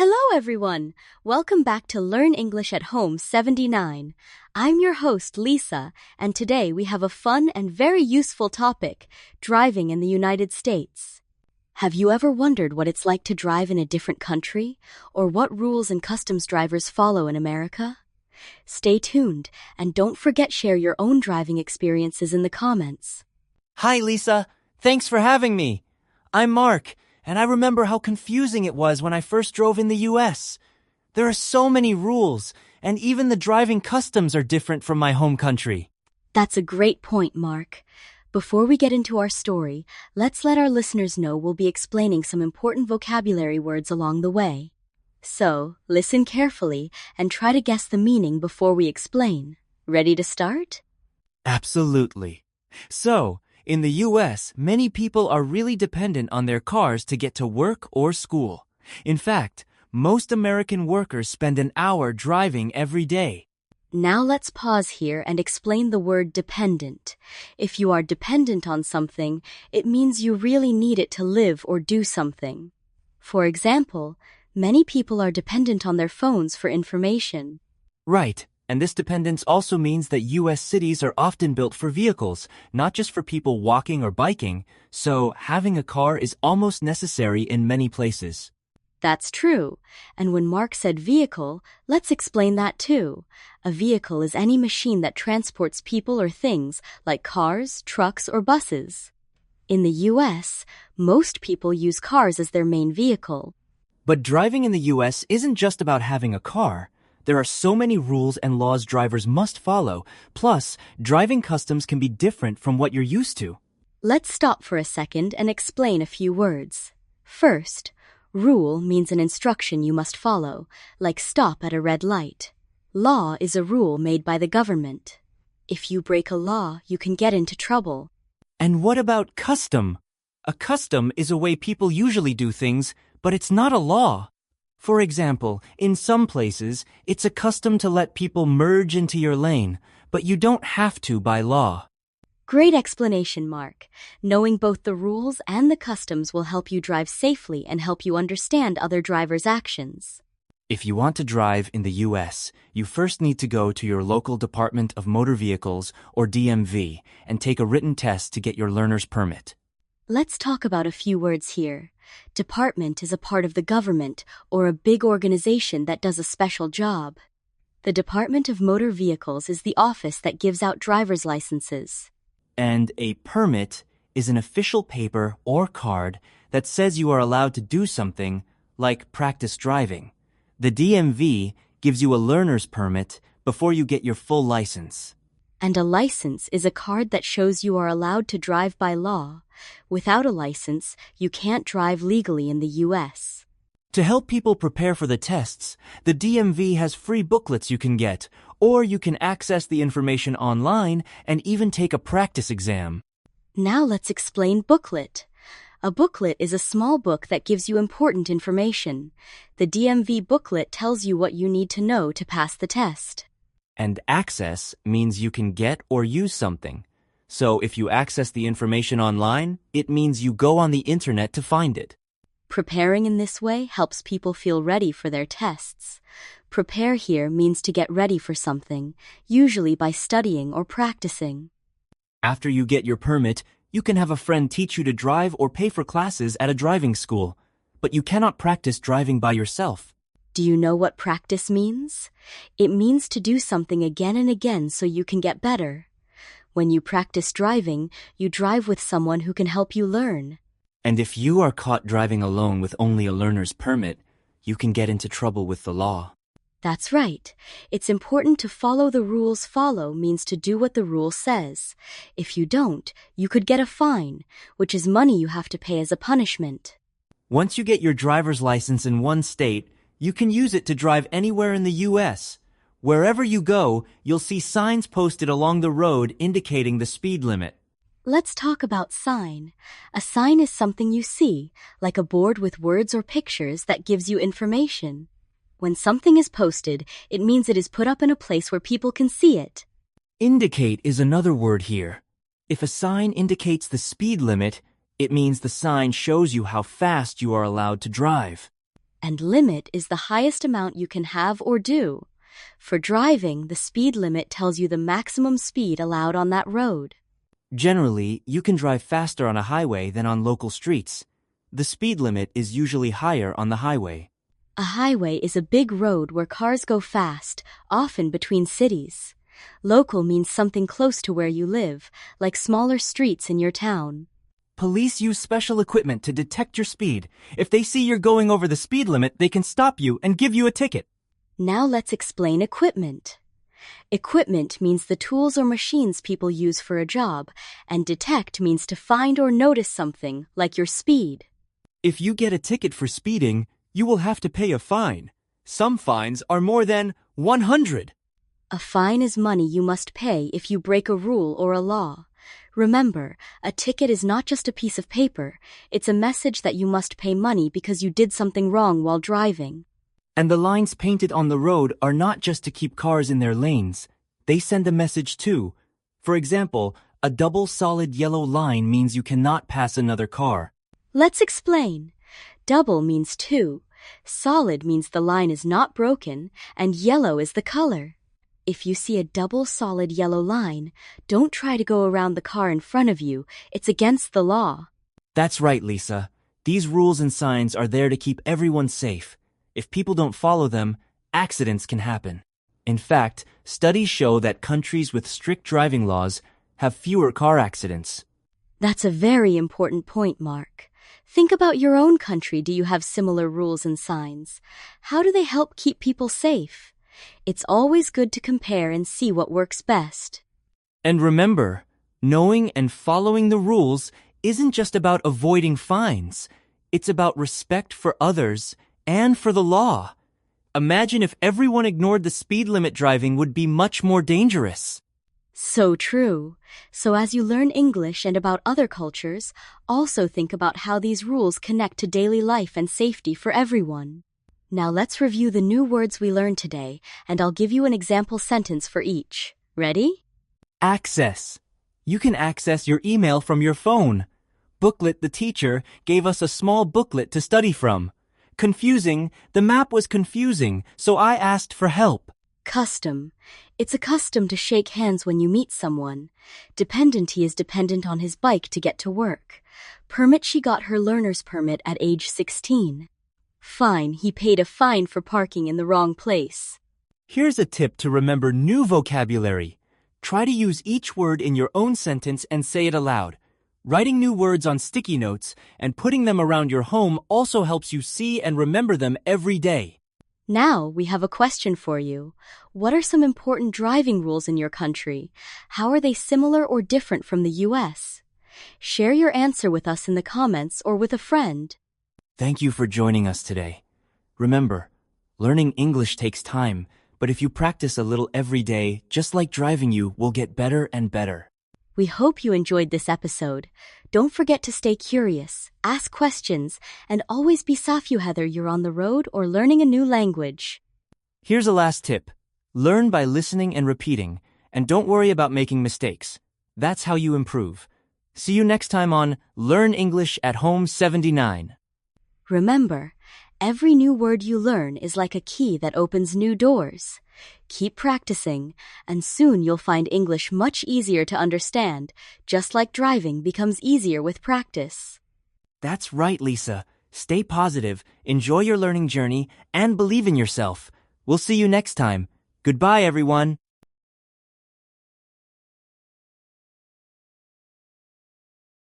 Hello, everyone! Welcome back to Learn English at Home 79. I'm your host, Lisa, and today we have a fun and very useful topic, driving in the United States. Have you ever wondered what it's like to drive in a different country, or what rules and customs drivers follow in America? Stay tuned, and don't forget share your own driving experiences in the comments. Hi, Lisa. Thanks for having me. I'm Mark, and I remember how confusing it was when I first drove in the US. There are so many rules, and even the driving customs are different from my home country. That's a great point, Mark. Before we get into our story, let's let our listeners know we'll be explaining some important vocabulary words along the way. So, listen carefully and try to guess the meaning before we explain. Ready to start? Absolutely. So, in the US, many people are really dependent on their cars to get to work or school. In fact, most American workers spend an hour driving every day. Now let's pause here and explain the word dependent. If you are dependent on something, it means you really need it to live or do something. For example, many people are dependent on their phones for information. Right, and this dependence also means that US cities are often built for vehicles, not just for people walking or biking, so having a car is almost necessary in many places. That's true. And when Mark said vehicle, let's explain that too. A vehicle is any machine that transports people or things, like cars, trucks, or buses. In the US, most people use cars as their main vehicle. But driving in the US isn't just about having a car. There are so many rules and laws drivers must follow. Plus, driving customs can be different from what you're used to. Let's stop for a second and explain a few words. First, rule means an instruction you must follow, like stop at a red light. Law is a rule made by the government. If you break a law, you can get into trouble. And what about custom? A custom is a way people usually do things, but it's not a law. For example, in some places, it's a custom to let people merge into your lane, but you don't have to by law. Great explanation, Mark. Knowing both the rules and the customs will help you drive safely and help you understand other drivers' actions. If you want to drive in the US, you first need to go to your local Department of Motor Vehicles, or DMV, and take a written test to get your learner's permit. Let's talk about a few words here. Department is a part of the government or a big organization that does a special job. The Department of Motor Vehicles is the office that gives out driver's licenses. And a permit is an official paper or card that says you are allowed to do something, like practice driving. The DMV gives you a learner's permit before you get your full license. And a license is a card that shows you are allowed to drive by law. Without a license, you can't drive legally in the US. To help people prepare for the tests, the DMV has free booklets you can get, or you can access the information online and even take a practice exam. Now let's explain booklet. A booklet is a small book that gives you important information. The DMV booklet tells you what you need to know to pass the test. And access means you can get or use something. So if you access the information online, it means you go on the internet to find it. Preparing in this way helps people feel ready for their tests. Prepare here means to get ready for something, usually by studying or practicing. After you get your permit, you can have a friend teach you to drive or pay for classes at a driving school. But you cannot practice driving by yourself. Do you know what practice means? It means to do something again and again so you can get better. When you practice driving, you drive with someone who can help you learn. And if you are caught driving alone with only a learner's permit, you can get into trouble with the law. That's right. It's important to follow the rules. Follow means to do what the rule says. If you don't, you could get a fine, which is money you have to pay as a punishment. Once you get your driver's license in one state, you can use it to drive anywhere in the US. Wherever you go, you'll see signs posted along the road indicating the speed limit. Let's talk about sign. A sign is something you see, like a board with words or pictures that gives you information. When something is posted, it means it is put up in a place where people can see it. Indicate is another word here. If a sign indicates the speed limit, it means the sign shows you how fast you are allowed to drive. And limit is the highest amount you can have or do. For driving, the speed limit tells you the maximum speed allowed on that road. Generally, you can drive faster on a highway than on local streets. The speed limit is usually higher on the highway. A highway is a big road where cars go fast, often between cities. Local means something close to where you live, like smaller streets in your town. Police use special equipment to detect your speed. If they see you're going over the speed limit, they can stop you and give you a ticket. Now let's explain equipment. Equipment means the tools or machines people use for a job, and detect means to find or notice something, like your speed. If you get a ticket for speeding, you will have to pay a fine. Some fines are more than 100. A fine is money you must pay if you break a rule or a law. Remember, a ticket is not just a piece of paper, it's a message that you must pay money because you did something wrong while driving. And the lines painted on the road are not just to keep cars in their lanes. They send a message too. For example, a double solid yellow line means you cannot pass another car. Let's explain. Double means two, solid means the line is not broken, and yellow is the color. If you see a double solid yellow line, don't try to go around the car in front of you. It's against the law. That's right, Lisa. These rules and signs are there to keep everyone safe. If people don't follow them, accidents can happen. In fact, studies show that countries with strict driving laws have fewer car accidents. That's a very important point, Mark. Think about your own country. Do you have similar rules and signs? How do they help keep people safe? It's always good to compare and see what works best. And remember, knowing and following the rules isn't just about avoiding fines. It's about respect for others and for the law. Imagine if everyone ignored the speed limit. Driving would be much more dangerous. So true. So as you learn English and about other cultures, also think about how these rules connect to daily life and safety for everyone. Now let's review the new words we learned today, and I'll give you an example sentence for each. Ready? Access. You can access your email from your phone. Booklet. The teacher gave us a small booklet to study from. Confusing. The map was confusing, so I asked for help. Custom. It's a custom to shake hands when you meet someone. Dependent. He is dependent on his bike to get to work. Permit. She got her learner's permit at age 16. Fine. He paid a fine for parking in the wrong place. Here's a tip to remember new vocabulary. Try to use each word in your own sentence and say it aloud. Writing new words on sticky notes and putting them around your home also helps you see and remember them every day. Now we have a question for you. What are some important driving rules in your country? How are they similar or different from the US? Share your answer with us in the comments or with a friend. Thank you for joining us today. Remember, learning English takes time, but if you practice a little every day, just like driving, you will get better and better. We hope you enjoyed this episode. Don't forget to stay curious, ask questions, and always be Safyu whether you're on the road or learning a new language. Here's a last tip. Learn by listening and repeating, and don't worry about making mistakes. That's how you improve. See you next time on Learn English at Home 79. Remember, every new word you learn is like a key that opens new doors. Keep practicing, and soon you'll find English much easier to understand, just like driving becomes easier with practice. That's right, Lisa. Stay positive, enjoy your learning journey, and believe in yourself. We'll see you next time. Goodbye, everyone.